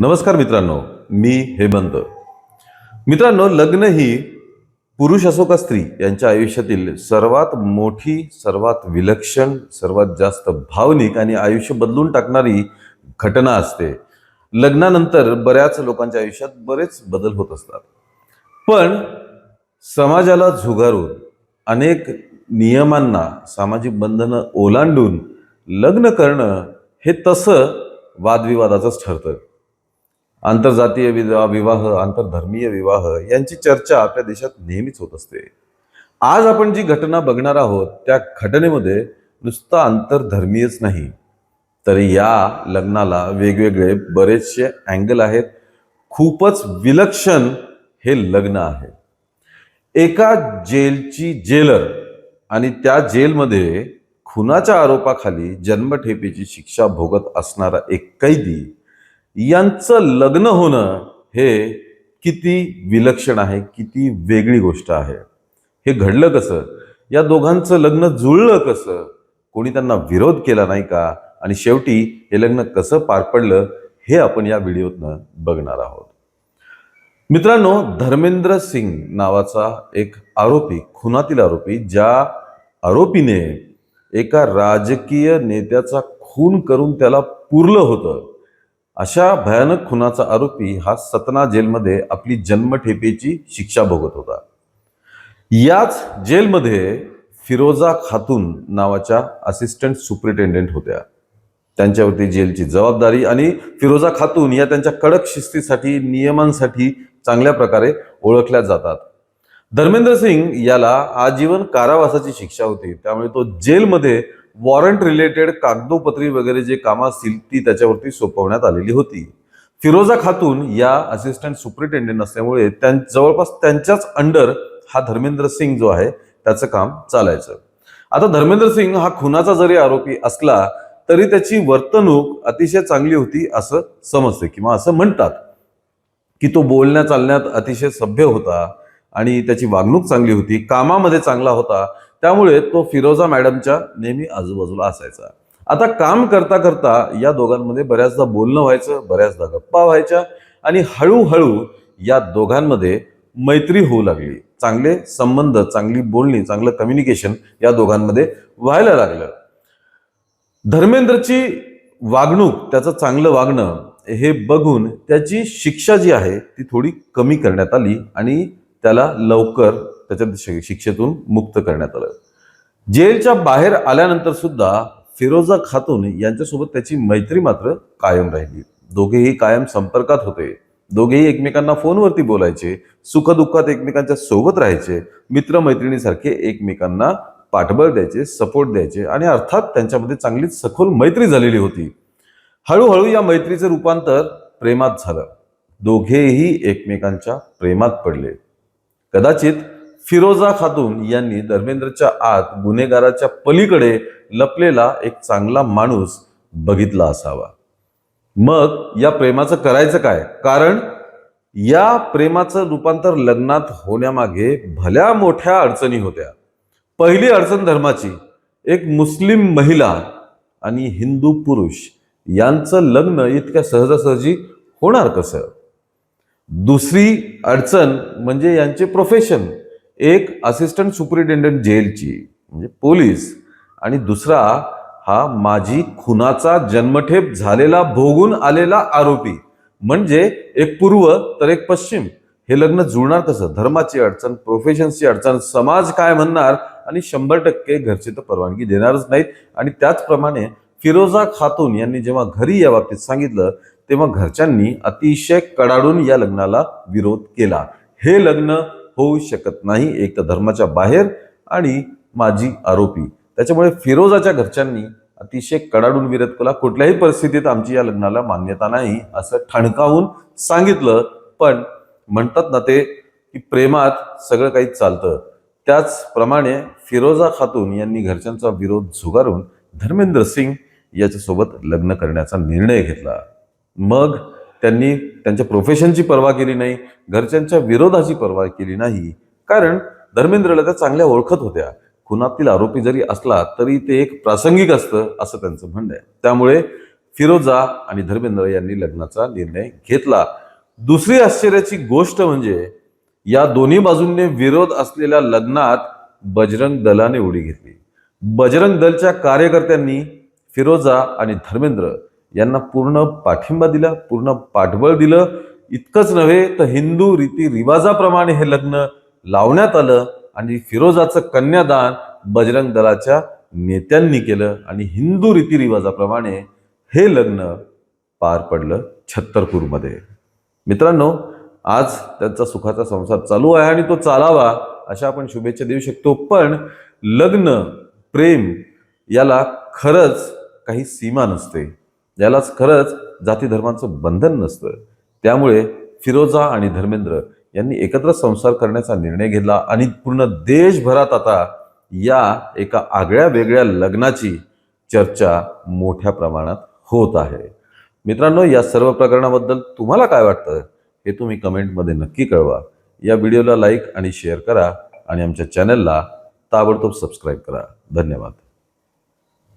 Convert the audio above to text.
नमस्कार मित्रांनो, मी हेमंत. मित्रांनो, लग्न ही पुरुष असो का स्त्री यांच्या आयुष्यातील सर्वात मोठी, सर्वात विलक्षण, सर्वात जास्त भावनिक आणि आयुष्य बदलून टाकणारी घटना असते. लग्नानंतर बऱ्याच लोकांच्या आयुष्यात बरेच बदल होत असतात. पण समाजाला झुगारून अनेक नियमांना, सामाजिक बंधनं ओलांडून लग्न करणं हे तसं वादविवादाचंच ठरतं. आंतरजातीय विवाह, आंतरधर्मीय विवाह यांची चर्चा आपल्या देशात नेहमीच होत असते. आज आपण जी घटना बघणार आहोत त्या घटनेमध्ये नुसतं आंतरधर्मीयच नाही, तर या लग्नाला वेगवेगळे बरेचसे अँगल आहेत. खूपच विलक्षण हे लग्न आहे. एका जेलची जेलर आणि त्या जेलमध्ये खुनाच्या आरोपाखाली जन्मठेपेची शिक्षा भोगत असणारा एक कैदी यांचं लग्न होणं हे किती विलक्षण आहे, किती वेगळी गोष्ट आहे. हे घडलं कसं? या दोघांचं लग्न जुळलं कसं? कोणी त्यांना विरोध केला नाही का? आणि शेवटी हे लग्न कसं पार पडलं हे आपण या व्हिडिओतनं बघणार आहोत. मित्रांनो, धर्मेंद्र सिंग नावाचा एक आरोपी, खुनातील आरोपी, ज्या आरोपीने एका राजकीय नेत्याचा खून करून त्याला पुरलं होतं, अशा भयानक खुनाचा आरोपी हा सतना जेलमध्ये आपली जन्मठेपेची शिक्षा भोगत होता. याच जेलमध्ये फिरोजा खातून नावाच्या असिस्टंट सुपरिटेंडेंट होत्या. त्यांच्यावरती जेलची जबाबदारी आणि फिरोजा खातून या त्यांच्या कडक शिस्तीसाठी, नियमांसाठी चांगल्या प्रकारे ओळखल्या जातात. धर्मेंद्र सिंग याला आजीवन कारावासाची शिक्षा होती. त्यामुळे तो जेलमध्ये वॉरंट रिलेटेड कागदोपत्री वगैरे जे कामं असतील ती त्याच्यावरती सोपवण्यात आलेली होती. फिरोजा खातून या असिस्टंट सुपरिटेंडेंट असल्यामुळे जवळपास त्यांच्याच अंडर हा धर्मेंद्र सिंग जो आहे त्याचं काम चालायचं. आता धर्मेंद्र सिंग हा खुनाचा जरी आरोपी असला तरी त्याची वर्तणूक अतिशय चांगली होती असं समजते, किंवा असं म्हणतात की तो बोलण्या चालण्यात अतिशय सभ्य होता आणि त्याची वागणूक चांगली होती, कामामध्ये चांगला होता. त्यामुळे तो फिरोजा मॅडमच्या नेहमी आजूबाजूला असायचा. आता काम करता करता या दोघांमध्ये बऱ्याचदा बोलणं व्हायचं, बऱ्याचदा गप्पा व्हायच्या आणि हळूहळू या दोघांमध्ये मैत्री होऊ लागली. चांगले संबंध, चांगली बोलणी, चांगलं कम्युनिकेशन या दोघांमध्ये व्हायला लागलं. धर्मेंद्रची वागणूक, त्याचं चांगलं वागणं हे बघून त्याची शिक्षा जी आहे ती थोडी कमी करण्यात आली आणि त्याला लवकर त्याच्या शिक्षेतून मुक्त करण्यात आलं. जेलच्या बाहेर आल्यानंतर सुद्धा फिरोजा खातून यांच्यासोबत त्याची मैत्री मात्र कायम राहिली. दोघेही कायम संपर्कात होते. दोघेही एकमेकांना फोनवरती बोलायचे, सुखदुःखात एकमेकांच्या सोबत राहायचे, मित्रमैत्रिणीसारखे एकमेकांना पाठबळ द्यायचे, सपोर्ट द्यायचे आणि अर्थात त्यांच्यामध्ये चांगलीच सखोल मैत्री झालेली होती. हळूहळू या मैत्रीचे रूपांतर प्रेमात झालं. दोघेही एकमेकांच्या प्रेमात पडले. कदाचित फिरोजा खातून यांनी धर्मेंद्रच्या आत गुन्हेगाराच्या पलीकडे लपलेला एक चांगला माणूस बघितला असावा. मग या प्रेमाचं करायचं काय? कारण या प्रेमाचं रूपांतर लग्नात होण्यामागे भल्या मोठ्या अडचणी होत्या. पहिली अडचण धर्माची. एक मुस्लिम महिला आणि हिंदू पुरुष यांचं लग्न इतक्या सहजासहजी होणार कसं? दुसरी अडचण म्हणजे यांचे प्रोफेशन. एक असिस्टंट सुपरिटेंडेंट जेलची म्हणजे पोलीस, आणि दुसरा हा माजी खुनाचा जन्मठेप झालेला भोगून आलेला आरोपी. म्हणजे एक पूर्व तर एक पश्चिम. हे लग्न जुळणार कसं? धर्माची अडचण, प्रोफेशनची अडचण, समाज काय म्हणणार, आणि 100% घरचे तर परवानगी देणारच नाहीत. आणि त्याचप्रमाणे फिरोजा खातून यांनी जेव्हा घरी या बाबतीत सांगितलं तेव्हा घरच्यांनी अतिशय कडाडून या लग्नाला विरोध केला. हे लग्न होऊ शकत नाही, एक तर धर्माच्या बाहेर आणि माजी आरोपी. त्याच्यामुळे फिरोजाच्या घरच्यांनी अतिशय कडाडून विरोध केला. कुठल्याही परिस्थितीत आमची या लग्नाला मान्यता नाही असं ठणकावून सांगितलं. पण म्हणतात ना ते की प्रेमात सगळं काही चालतं. त्याचप्रमाणे फिरोजा खातून यांनी घरच्यांचा विरोध झुगारून धर्मेंद्र सिंग याच्यासोबत लग्न करण्याचा निर्णय घेतला. मग त्यांनी त्यांच्या प्रोफेशनची पर्वा केली नाही, घरच्यांच्या विरोधाची पर्वा केली नाही. कारण धर्मेंद्रला त्या चांगल्या ओळखत होत्या. खुनातील आरोपी जरी असला तरी ते एक प्रासंगिक असतं असं त्यांचं म्हणणं आहे. त्यामुळे फिरोजा आणि धर्मेंद्र यांनी लग्नाचा निर्णय घेतला. दुसरी आश्चर्याची गोष्ट म्हणजे या दोन्ही बाजूंनी विरोध असलेल्या लग्नात बजरंग दलाने उडी घेतली. बजरंग दलच्या कार्यकर्त्यांनी फिरोजा आणि धर्मेंद्र यांना पूर्ण पाठिंबा दिला, पूर्ण पाठबळ दिलं. इतकंच नव्हे तर हिंदू रीती रिवाजाप्रमाणे हे लग्न लावण्यात आलं आणि फिरोजाचं कन्यादान बजरंग दलाच्या नेत्यांनी केलं आणि हिंदू रीती रिवाजाप्रमाणे हे लग्न पार पडलं छत्तरपूरमध्ये. मित्रांनो, आज त्यांचा सुखाचा संसार चालू आहे आणि तो चालावा अशा आपण शुभेच्छा देऊ शकतो. पण लग्न, प्रेम याला खरंच काही सीमा नसते, यालाच खरंच जाती धर्माचं बंधन नसतं. त्यामुळे फिरोजा आणि धर्मेंद्र यांनी एकत्र संसार करण्याचा निर्णय घेतला आणि पूर्ण देशभरात आता या एका आगळ्या वेगळ्या लग्नाची चर्चा मोठ्या प्रमाणात होत आहे. मित्रांनो, या सर्व प्रकरणाबद्दल तुम्हाला काय वाटतं हे तुम्ही कमेंटमध्ये नक्की कळवा. या व्हिडिओला लाईक आणि शेअर करा आणि आमच्या चॅनलला ताबडतोब सबस्क्राईब करा. धन्यवाद.